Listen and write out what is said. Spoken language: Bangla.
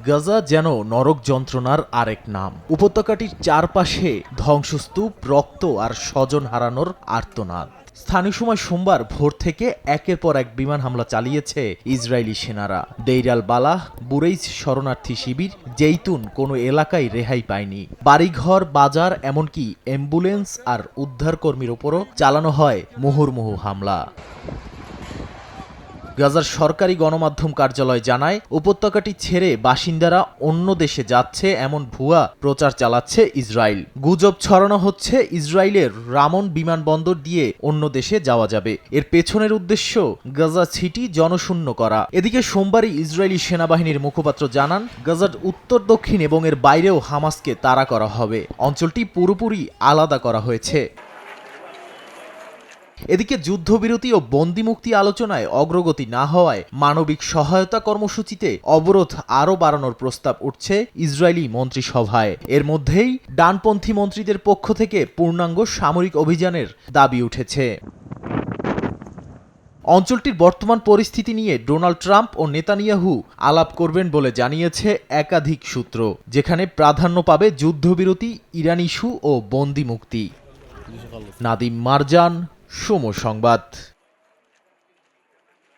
গাজা যেন নরক যন্ত্রণার আরেক নাম। উপত্যকাটির চারপাশে ধ্বংসস্তূপ, রক্ত আর স্বজন হারানোর আর্তনাদ। স্থানীয় সময় সোমবার ভোর থেকে একের পর এক বিমান হামলা চালিয়েছে ইসরায়েলি সেনারা। দেইর আল বালাহ, বুরেইজ শরণার্থী শিবির, জেইতুন কোনো এলাকায় রেহাই পায়নি। বাড়িঘর, বাজার, এমনকি অ্যাম্বুলেন্স আর উদ্ধারকর্মীর ওপরও চালানো হয় মুহুর্মুহু হামলা। গাজার সরকারি গণমাধ্যম কার্যালয় জানায়, উপত্যকাটি ছেড়ে বাসিন্দারা অন্য দেশে যাচ্ছে এমন ভুয়া প্রচার চালাচ্ছে ইসরায়েল। গুজব ছড়ানো হচ্ছে ইসরায়েলের রামন বিমানবন্দর দিয়ে অন্য দেশে যাওয়া যাবে। এর পেছনের উদ্দেশ্য গাজা সিটি জনশূন্য করা। এদিকে সোমবারই ইসরায়েলি সেনাবাহিনীর মুখপাত্র জানান, গাজার উত্তর, দক্ষিণ এবং এর বাইরেও হামাসকে তাড়া করা হবে। অঞ্চলটি পুরোপুরি আলাদা করা হয়েছে। এদিকে যুদ্ধবিরতি ও বন্দিমুক্তি আলোচনায় অগ্রগতি না হওয়ায় মানবিক সহায়তা কর্মসূচিতে অবরোধ আরও বাড়ানোর প্রস্তাব উঠছে ইসরায়েলি মন্ত্রিসভায়। এর মধ্যেই ডানপন্থী মন্ত্রীদের পক্ষ থেকে পূর্ণাঙ্গ সামরিক অভিযানের দাবি উঠেছে। অঞ্চলটির বর্তমান পরিস্থিতি নিয়ে ডোনাল্ড ট্রাম্প ও নেতানিয়াহু আলাপ করবেন বলে জানিয়েছে একাধিক সূত্র, যেখানে প্রাধান্য পাবে যুদ্ধবিরতি, ইরান ইস্যু ও বন্দিমুক্তি। নাদিম মারজান, সময় সংবাদ।